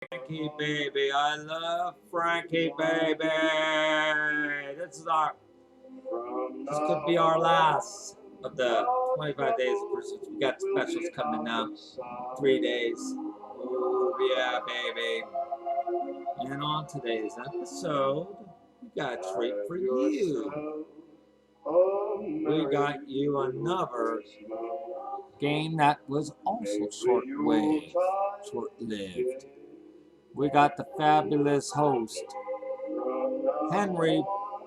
Frankie baby, I love Frankie baby. This could be our last of the 25 days of Christmas. We got specials coming up, 3 days. Oh yeah, baby. And on today's episode, we got a treat for you. We got you another game that was also short-lived. We got the fabulous host, Henry.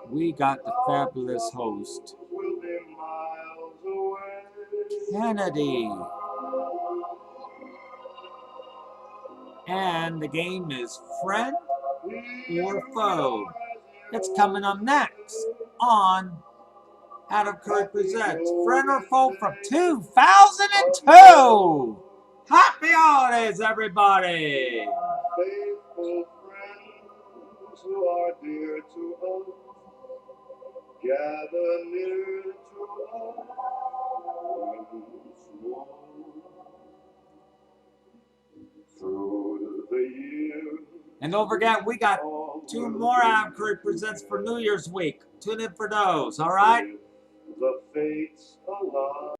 We got the fabulous host, Kennedy. And the game is Friend or Foe. It's coming up next on Adam Curry Presents Friend or Foe from 2002. Happy holidays, everybody! Faithful friends who are dear to us, gather near to us once more. Through the years. And don't forget, we got 2 more Adam Curry Presents for New Year's week. Tune in for those, all right? The fates align.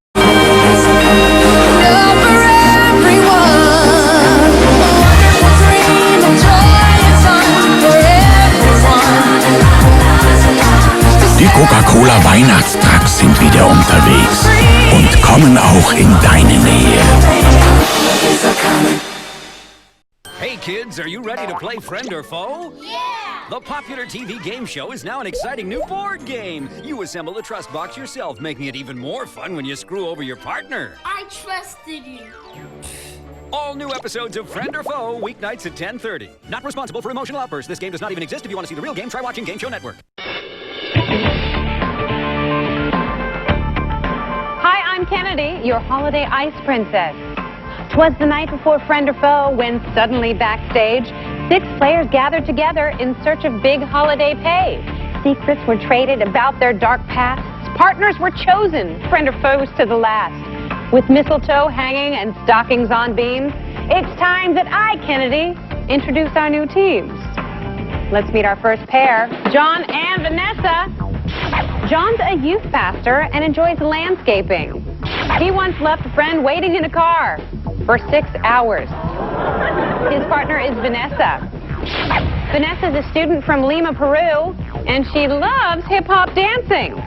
Die Coca-Cola Weihnachtstrucks sind wieder unterwegs und kommen auch in deine Nähe. Hey kids, are you ready to play Friend or Foe? Yeah! The popular TV game show is now an exciting new board game. You assemble the trust box yourself, making it even more fun when you screw over your partner. I trusted you. All new episodes of Friend or Foe, weeknights at 10:30. Not responsible for emotional outbursts. This game does not even exist. If you want to see the real game, try watching Game Show Network. Hi, I'm Kennedy, your holiday ice princess. 'Twas the night before Friend or Foe when suddenly backstage, 6 players gathered together in search of big holiday pay. Secrets were traded about their dark pasts. Partners were chosen, friend or foes to the last. With mistletoe hanging and stockings on beams, it's time that I, Kennedy, introduce our new teams. Let's meet our first pair, John and Vanessa. John's a youth pastor and enjoys landscaping. He once left a friend waiting in a car for 6 hours. His partner is Vanessa. Vanessa is a student from Lima, Peru, and she loves hip-hop dancing.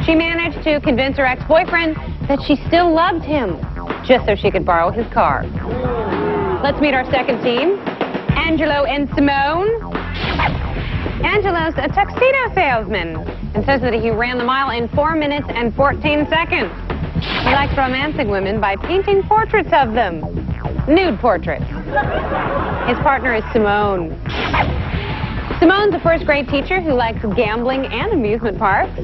She managed to convince her ex-boyfriend that she still loved him, just so she could borrow his car. Let's meet our second team, Angelo and Simone. Angelo's a tuxedo salesman and says that he ran the mile in 4 minutes and 14 seconds. He likes romancing women by painting portraits of them. Nude portraits. His partner is Simone. Simone's a first-grade teacher who likes gambling and amusement parks.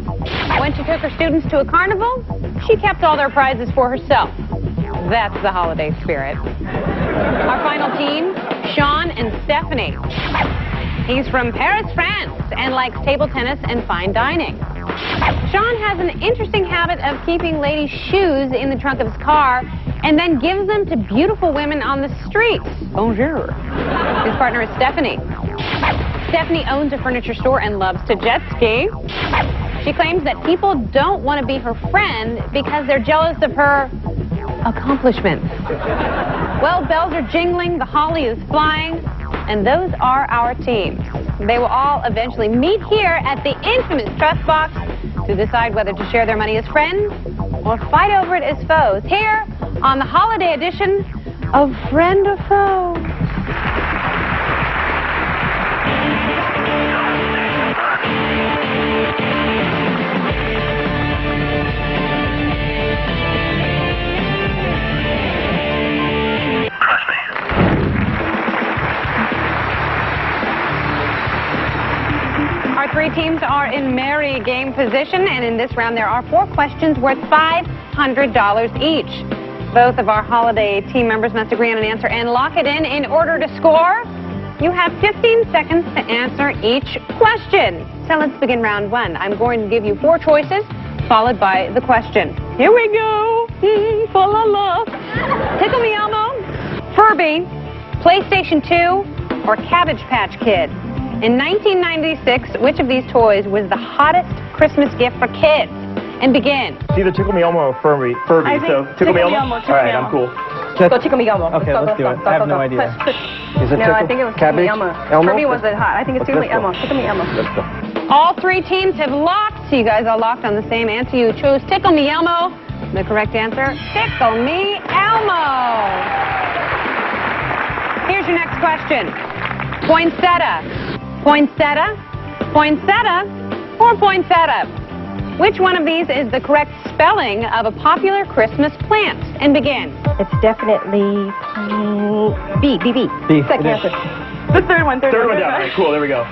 When she took her students to a carnival, she kept all their prizes for herself. That's the holiday spirit. Our final team, Sean and Stephanie. He's from Paris, France, and likes table tennis and fine dining. Sean has an interesting habit of keeping ladies' shoes in the trunk of his car and then gives them to beautiful women on the streets. Bonjour. His partner is Stephanie. Stephanie owns a furniture store and loves to jet ski. She claims that people don't want to be her friend because they're jealous of her accomplishments. Well, bells are jingling, the holly is flying, and those are our teams. They will all eventually meet here at the infamous trust box to decide whether to share their money as friends or fight over it as foes, here on the holiday edition of Friend or Foe. Our 3 teams are in merry game position, and in this round there are 4 questions worth $500 each. Both of our holiday team members must agree on an answer and lock it in order to score. You have 15 seconds to answer each question. So let's begin round 1. I'm going to give you 4 choices, followed by the question. Here we go. Fa la la. Tickle me Elmo, Furby, PlayStation 2 or Cabbage Patch Kid? In 1996, which of these toys was the hottest Christmas gift for kids? And begin. It's either Tickle Me Elmo or Furby. I think So Tickle Me Elmo? Tickle Me All right, Elmo. I'm cool. Go Tickle Me Elmo. Okay, let's do it. I have no idea. Is it No, I think it was Tickle Me Elmo. Furby wasn't hot. I think it's Tickle Me Elmo. Tickle Me Elmo. Let's go. All three teams have locked, so you guys are locked on the same answer. You chose Tickle Me Elmo. The correct answer, Tickle Me Elmo. Here's your next question. Poinsettia. Poinsettia, poinsettia, or poinsettia? Which one of these is the correct spelling of a popular Christmas plant? And begin. It's definitely B. B. Second answer. The third one. Third one down. All right, cool. There we go.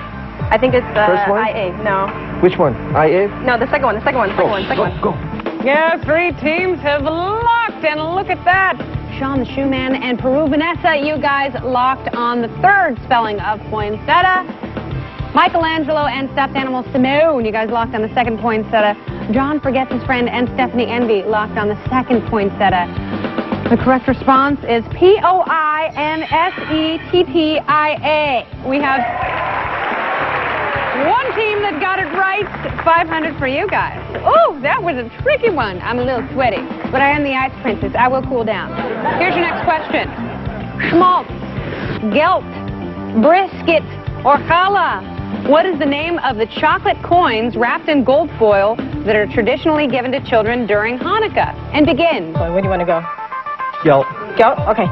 I think it's First one? IA. No. Which one? IA? No, the second one. Second one. Go. Yeah, three teams have locked, and look at that. Sean the Shoeman and Peru Vanessa, you guys locked on the third spelling of poinsettia. Michelangelo and stuffed animal Simone, you guys locked on the second poinsettia. John forgets his friend and Stephanie Envy locked on the second poinsettia. The correct response is Poinsettia. We have one team that got it right, 500 for you guys. Ooh, that was a tricky one. I'm a little sweaty, but I am the Ice Princess. I will cool down. Here's your next question. Schmaltz, gelt, brisket, or challah? What is the name of the chocolate coins wrapped in gold foil that are traditionally given to children during Hanukkah? And begin. Where do you want to go? Gelt. Go? Okay.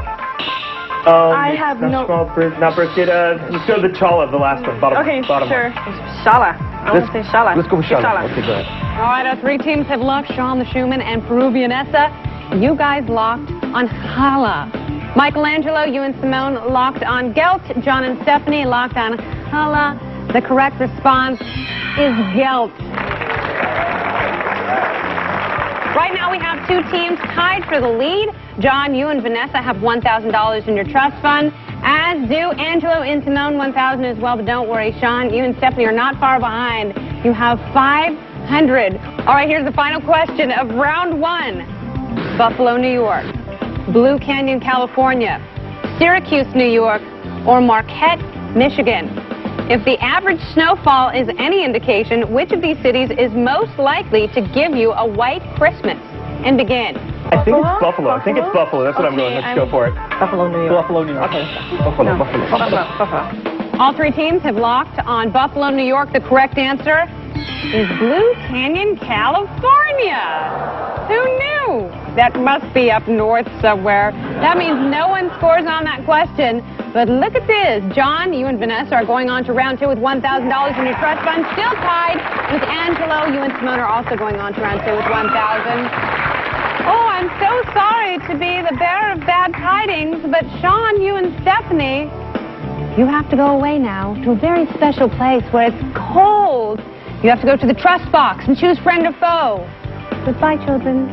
I have no... Not brisket. Let's go the challah, the last one. Bottom Okay, bottom sure. One. Shala. I want to say Shala. Let's go with Say Shala. Okay, go ahead. All right, our three teams have locked. Sean the Shoeman and Peruvian Essa. You guys locked on challah. Michelangelo, you and Simone locked on gelt. John and Stephanie locked on challah. The correct response is gelt. Right now we have two teams tied for the lead. John, you and Vanessa have $1,000 in your trust fund, as do Angelo and Simone, $1,000 as well. But don't worry, Sean, you and Stephanie are not far behind. You have 500. All right, here's the final question of round one. Buffalo, New York, Blue Canyon, California, Syracuse, New York, or Marquette, Michigan. If the average snowfall is any indication, which of these cities is most likely to give you a white Christmas? And begin. I think it's Buffalo. I think it's Buffalo. That's what I'm going. Let's go for it. Buffalo, New York. Buffalo, New York. Okay. Buffalo. All three teams have locked on Buffalo, New York. The correct answer is Blue Canyon, California. Who knew? That must be up north somewhere. That means no one scores on that question. But look at this. John, you and Vanessa are going on to round two with $1,000 in your trust fund. Still tied with Angelo. You and Simone are also going on to round two with $1,000. Oh, I'm so sorry to be the bearer of bad tidings, but Sean, you and Stephanie, you have to go away now to a very special place where it's cold. You have to go to the trust box and choose friend or foe. Goodbye, children.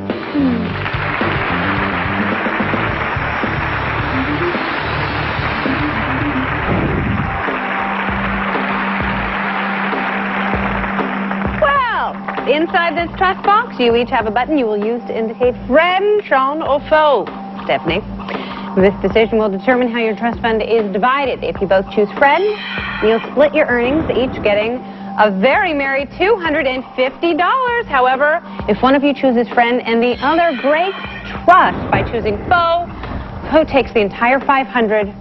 Inside this trust box, you each have a button you will use to indicate friend, Sean, or foe. Stephanie. This decision will determine how your trust fund is divided. If you both choose friend, you'll split your earnings, each getting a very merry $250. However, if one of you chooses friend and the other breaks trust by choosing foe, foe takes the entire $500,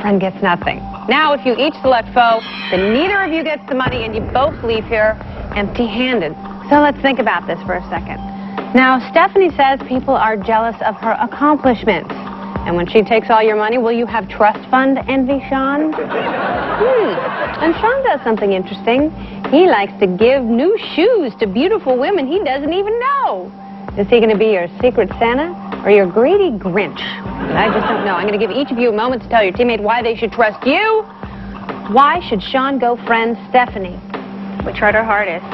friend gets nothing. Now, if you each select foe, then neither of you gets the money and you both leave here empty-handed. So let's think about this for a second. Now, Stephanie says people are jealous of her accomplishments. And when she takes all your money, will you have trust fund envy, Sean? And Sean does something interesting. He likes to give new shoes to beautiful women he doesn't even know. Is he going to be your secret Santa or your greedy Grinch? I just don't know. I'm going to give each of you a moment to tell your teammate why they should trust you. Why should Sean go friend Stephanie? We tried our hardest,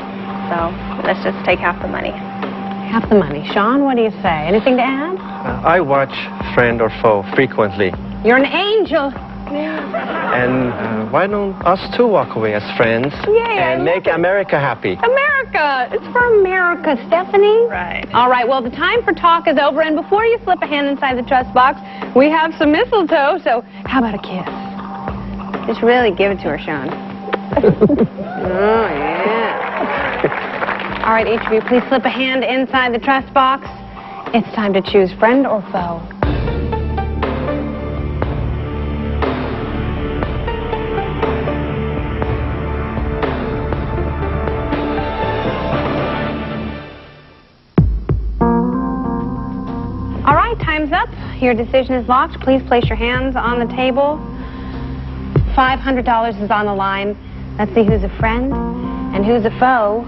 so let's just take half the money. Half the money. Sean, what do you say? Anything to add? I watch Friend or Foe frequently. You're an angel. And why don't us two walk away as friends and make America happy? America! It's for America, Stephanie. Right. All right, well, the time for talk is over, and before you slip a hand inside the trust box, we have some mistletoe, so how about a kiss? Just really give it to her, Sean. Oh, yeah. All right, each of you, please slip a hand inside the trust box. It's time to choose friend or foe. All right, time's up. Your decision is locked. Please place your hands on the table. $500 is on the line. Let's see who's a friend and who's a foe.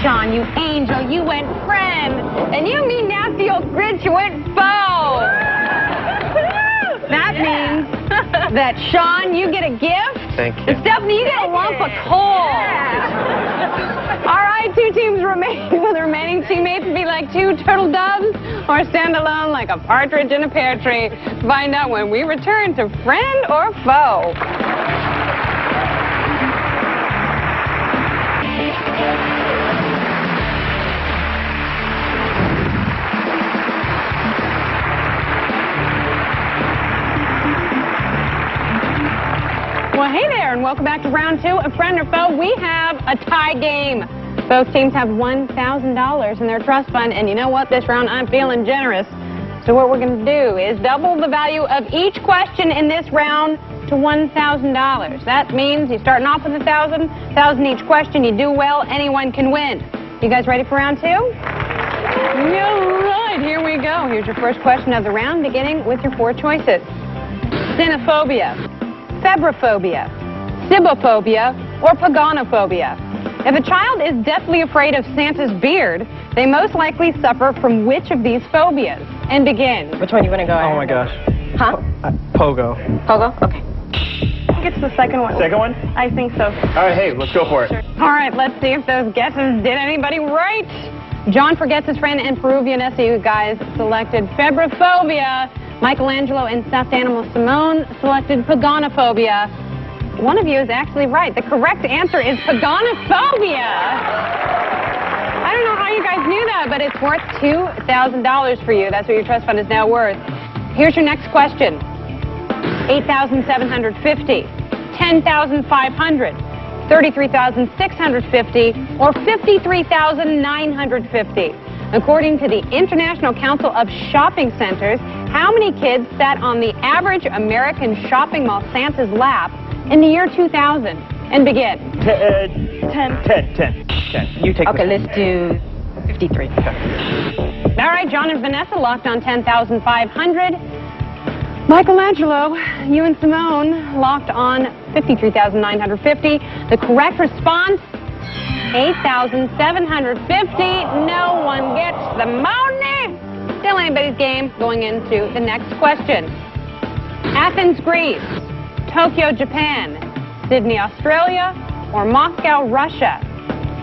Sean, you angel, you went friend. And you mean nasty old Grinch, you went foe. That means that, Sean, you get a gift. Thank you. And Stephanie, you get a lump of coal. All right, two teams remain. Will the remaining teammates be like two turtle doves or stand alone like a partridge in a pear tree? Find out when we return to Friend or Foe. Well, hey there, and welcome back to round two of Friend or Foe. We have a tie game. Both teams have $1,000 in their trust fund, and you know what? This round I'm feeling generous. So what we're going to do is double the value of each question in this round to $1,000. That means you're starting off with $1,000 each question. You do well, anyone can win. You guys ready for round two? All right, here we go. Here's your first question of the round, beginning with your four choices. Cynophobia, febraphobia, sibophobia, or paganophobia. If a child is deathly afraid of Santa's beard, they most likely suffer from which of these phobias? And begin. Which one are you going to go at? Oh my gosh. Huh? Pogo. Pogo? Okay. I think it's the second one. Second one? I think so. All right, hey, let's go for it. All right, let's see if those guesses did anybody right. John forgets his friend and Peruvianessa, you guys selected febraphobia. Michelangelo and stuffed animal Simone selected paganophobia. One of you is actually right. The correct answer is paganophobia. I don't know how you guys knew that, but it's worth $2,000 for you. That's what your trust fund is now worth. Here's your next question. 8,750, 10,500, 33,650, or 53,950. According to the International Council of Shopping Centers, how many kids sat on the average American shopping mall Santa's lap in the year 2000? And begin. 10. You take Okay, this. let's do 53. All right, John and Vanessa locked on 10,500. Michelangelo, you and Simone locked on 53,950. The correct response, 8,750. No one gets the money. Still anybody's game. Going into the next question. Athens, Greece, Tokyo, Japan, Sydney, Australia, or Moscow, Russia.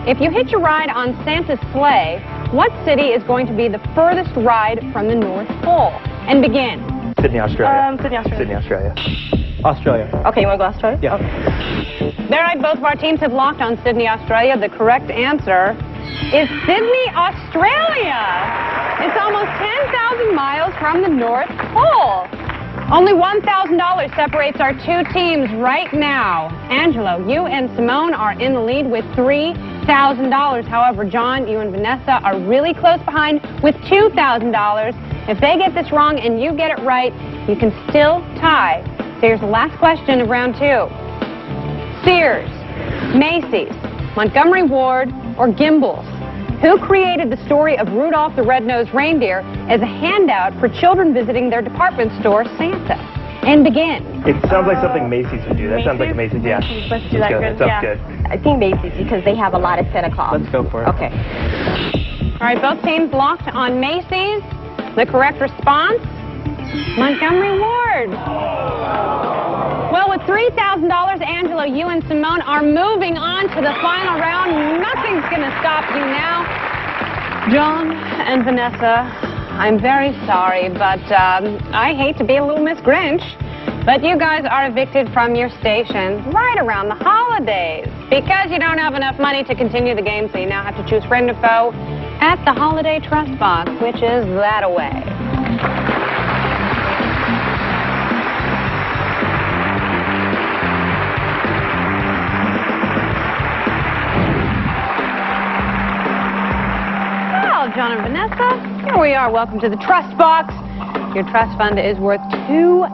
If you hitch a ride on Santa's sleigh, what city is going to be the furthest ride from the North Pole? And begin. Sydney, Australia. Sydney, Australia. Sydney, Australia. Australia. Okay, you want to go Australia? Yeah. Okay. All right, both of our teams have locked on Sydney, Australia. The correct answer is Sydney, Australia. It's almost 10,000 miles from the North Pole. Only $1,000 separates our two teams right now. Angelo, you and Simone are in the lead with $3,000. However, John, you and Vanessa are really close behind with $2,000. If they get this wrong and you get it right, you can still tie. So here's the last question of round two. Sears, Macy's, Montgomery Ward, or Gimbels? Who created the story of Rudolph the Red-Nosed Reindeer as a handout for children visiting their department store, Santa? And begin. It sounds like something Macy's would do. That sounds like a Macy's, yeah. Let's do that. That sounds good. I think Macy's because they have a lot of Santa Claus. Let's go for it. Okay. All right, both teams locked on Macy's. The correct response, Montgomery Ward. Well, with $3,000, Angelo, you and Simone are moving on to the final round. Nothing's going to stop you now. John and Vanessa, I'm very sorry, but I hate to be a little Miss Grinch. But you guys are evicted from your stations right around the holidays because you don't have enough money to continue the game, so you now have to choose friend or foe at the Holiday Trust Box, which is that away. Well, John and Vanessa, here we are. Welcome to the Trust Box. Your trust fund is worth $2,000.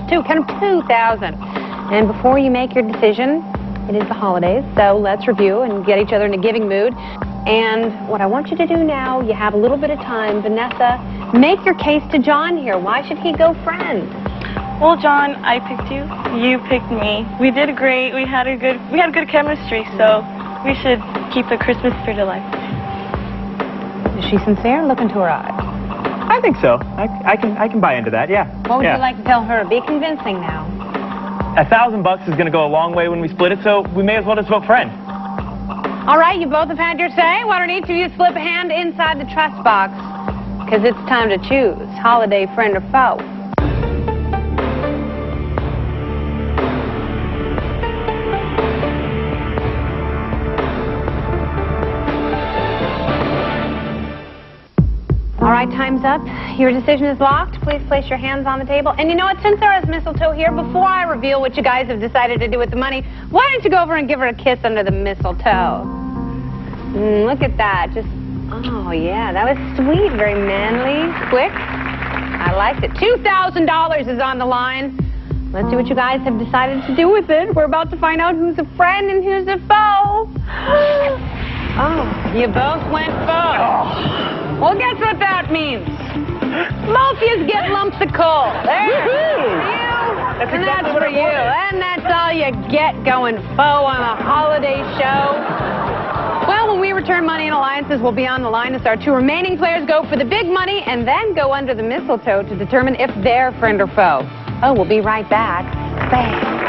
$2,000. And before you make your decision, it is the holidays, so let's review and get each other in a giving mood. And what I want you to do now, you have a little bit of time. Vanessa, make your case to John here. Why should he go friend? Well, John, I picked you. You picked me. We did great. We had good chemistry, so we should keep the Christmas spirit alive. Is she sincere? Look into her eyes. I think so. I can buy into that, yeah. What would you like to tell her? Be convincing now. $1,000 is going to go a long way when we split it, so we may as well just vote friend. All right, you both have had your say. Why don't each of you slip a hand inside the trust box? Because it's time to choose holiday friend or foe. All right, time's up. Your decision is locked. Please place your hands on the table. And you know what? Since there is mistletoe here, before I reveal what you guys have decided to do with the money, why don't you go over and give her a kiss under the mistletoe? Look at that. Just, oh, yeah, that was sweet. Very manly, quick. I liked it. $2,000 is on the line. Let's see what you guys have decided to do with it. We're about to find out who's a friend and who's a foe. Oh, you both went foe. Well, guess what that means? Both of you get lumps of coal. There. That's for you, and that's for you. And that's all you get going foe on a holiday show. Well, when we return Money and Alliances, we'll be on the line as our two remaining players go for the big money and then go under the mistletoe to determine if they're friend or foe. Oh, we'll be right back. Bang.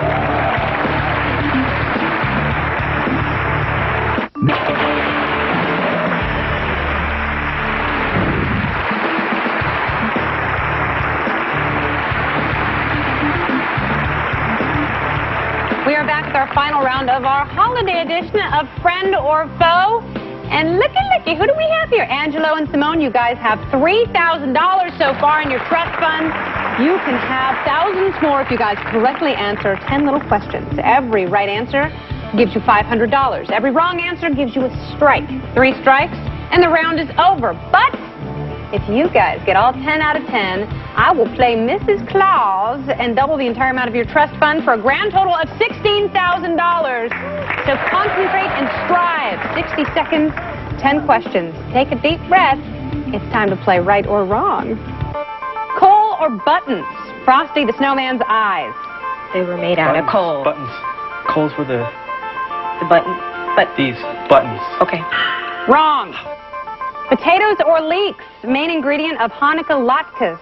We are back with our final round of our holiday edition of Friend or Foe. And looky, who do we have here? Angelo and Simone, you guys have $3,000 so far in your trust fund. You can have thousands more if you guys correctly answer 10 little questions. Every right answer gives you $500. Every wrong answer gives you a strike. 3 strikes, and the round is over. But if you guys get all 10 out of 10, I will play Mrs. Claus and double the entire amount of your trust fund for a grand total of $16,000. So concentrate and strive. 60 seconds, 10 questions. Take a deep breath. It's time to play right or wrong. Coal or buttons? Frosty the Snowman's eyes. They were made out of coal. Buttons. Coals were the button. But these buttons. okay. Wrong. Potatoes or leeks? Main ingredient of Hanukkah latkes.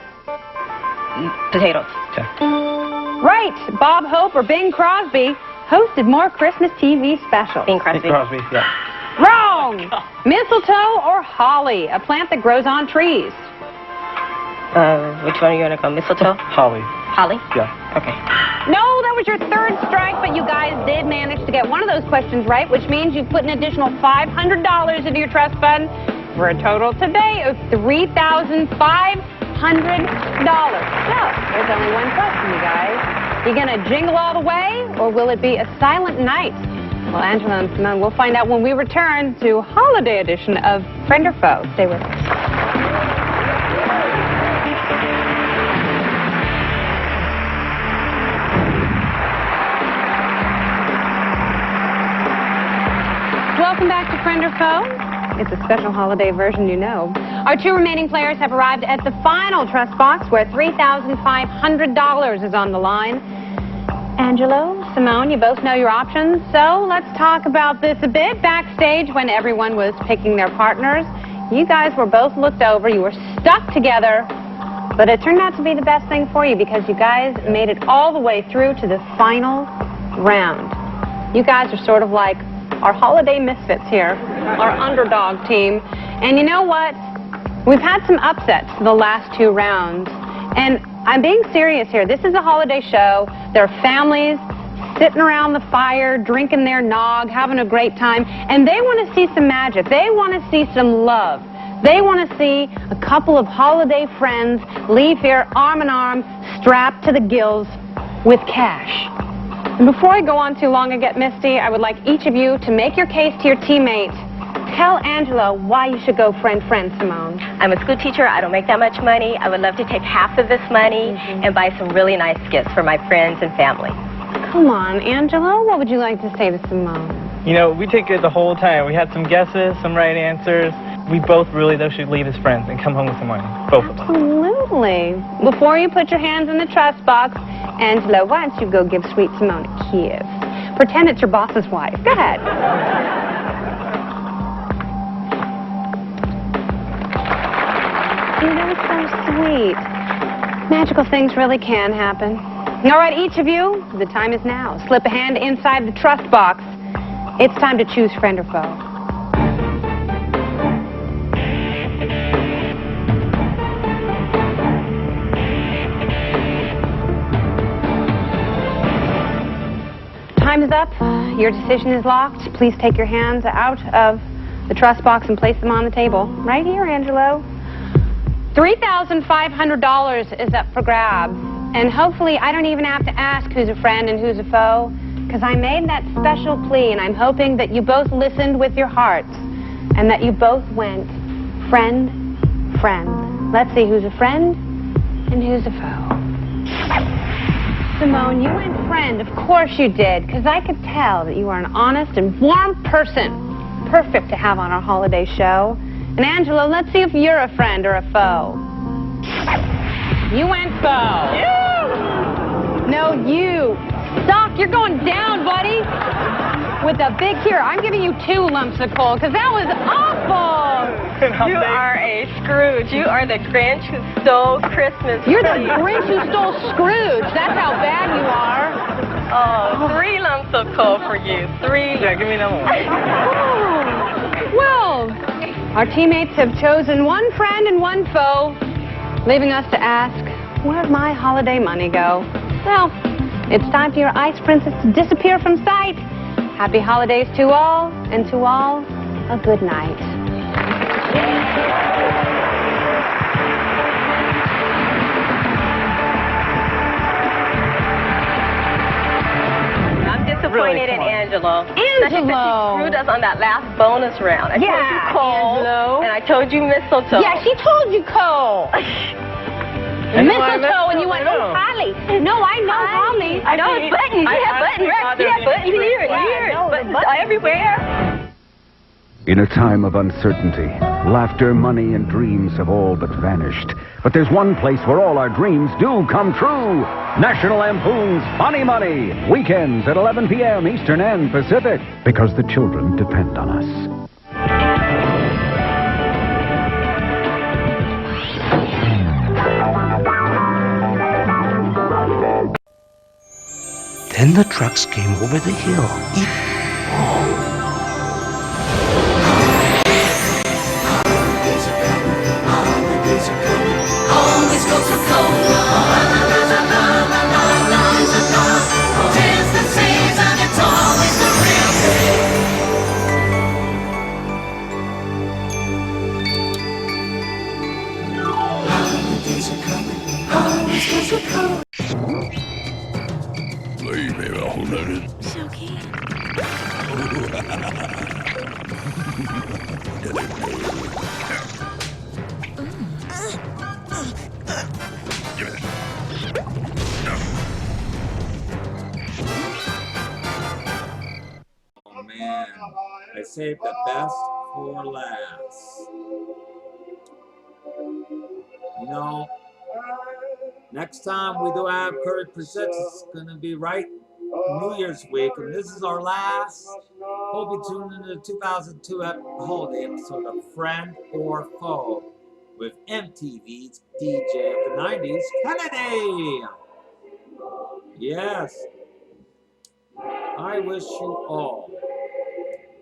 Potatoes. Okay. Right. Bob Hope or Bing Crosby hosted more Christmas TV specials. Bing Crosby. Crosby, yeah. Wrong. Mistletoe or holly? A plant that grows on trees. Which one are you gonna go? Mistletoe? Holly. Holly? Yeah. Okay. No, that was your 3rd strike, but you guys did manage to get one of those questions right, which means you've put an additional $500 into your trust fund for a total today of $3,500. So, there's only one question, you guys. You gonna jingle all the way, or will it be a silent night? Well, Angela and Simone, we'll find out when we return to holiday edition of Friend or Foe. Stay with us. Welcome back to Friend or Foe. It's a special holiday version, you know. Our 2 remaining players have arrived at the final trust box where $3,500 is on the line. Angelo, Simone, you both know your options, so let's talk about this a bit. Backstage, when everyone was picking their partners, you guys were both looked over, you were stuck together, but it turned out to be the best thing for you because you guys made it all the way through to the final round. You guys are sort of like our holiday misfits here, our underdog team. And you know what? We've had some upsets the last 2 rounds. And I'm being serious here. This is a holiday show. There are families sitting around the fire, drinking their nog, having a great time, and they want to see some magic. They want to see some love. They want to see a couple of holiday friends leave here arm in arm, strapped to the gills with cash. And before I go on too long and get misty, I would like each of you to make your case to your teammate. Tell Angela why you should go friend, Simone. I'm a school teacher. I don't make that much money. I would love to take half of this money and buy some really nice gifts for my friends and family. Come on, Angela. What would you like to say to Simone? You know, we take it the whole time. We had some guesses, some right answers. We both really, though, should leave as friends and come home with some money. Both of us. Absolutely. Before you put your hands in the trust box, Angela, why don't you go give sweet Simone a kiss? Pretend it's your boss's wife. Go ahead. That was so sweet. Magical things really can happen. All right, each of you, the time is now. Slip a hand inside the trust box. It's time to choose friend or foe. Time is up. Your decision is locked. Please take your hands out of the trust box and place them on the table. Right here, Angelo. $3,500 is up for grabs. And hopefully I don't even have to ask who's a friend and who's a foe, because I made that special plea, and I'm hoping that you both listened with your hearts and that you both went friend, friend. Let's see who's a friend and who's a foe. Simone, you went friend. Of course you did, because I could tell that you are an honest and warm person. Perfect to have on our holiday show. And Angela, let's see if you're a friend or a foe. You went foe. No, you. Doc, you're going down, buddy. With a big, here, I'm giving you 2 lumps of coal, because that was awful. You are a Scrooge. You are the Grinch who stole Christmas. You're the Grinch who stole Scrooge. That's how bad you are. Oh, 3 lumps of coal for you. 3. Yeah, give me another one. Well, our teammates have chosen one friend and one foe, leaving us to ask, where'd my holiday money go? Well, it's time for your ice princess to disappear from sight. Happy holidays to all, and to all, a good night. I'm disappointed in Angelo. Angelo! She screwed us on that last bonus round. I told you coal, Angelo. and I told you mistletoe. Yeah, she told you coal. Mistletoe, and you went, oh, Holly. No, I know Holly. I know it's buttons. You have buttons. You have buttons here and here. Buttons everywhere. In a time of uncertainty, laughter, money, and dreams have all but vanished. But there's one place where all our dreams do come true. National Lampoon's Funny Money. Weekends at 11 p.m. Eastern and Pacific. Because the children depend on us. Then the trucks came over the hill. It's okay. Oh man, I saved the best for last. You know, next time we do have Curry Presents, it's going to be right New Year's week, and this is our last. Hope you tune into the 2002 holiday episode of Friend or Foe with MTV's DJ of the 90s, Kennedy. Yes, I wish you all.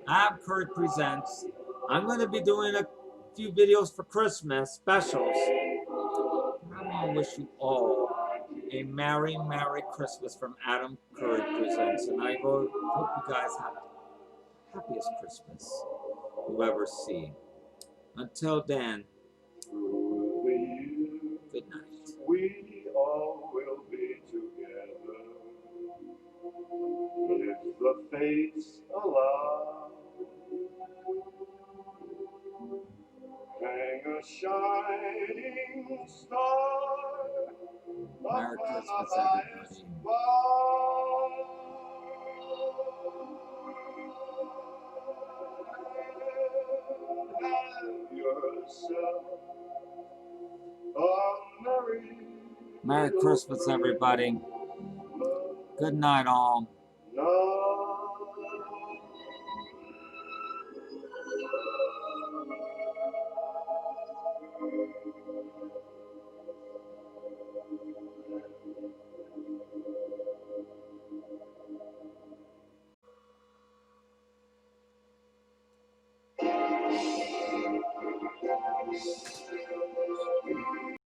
Ab Curry Presents. I'm going to be doing a few videos for Christmas specials. I want to wish you all a Merry, Merry Christmas from Adam Curry Presents. And I hope you guys have the happiest Christmas you'll ever see. Until then, good night. We all will be together if the fates allow. Hang a shining star Merry upon Christmas, the highest everybody. bough. Have yourself a merry Merry Christmas, everybody. Good night, all.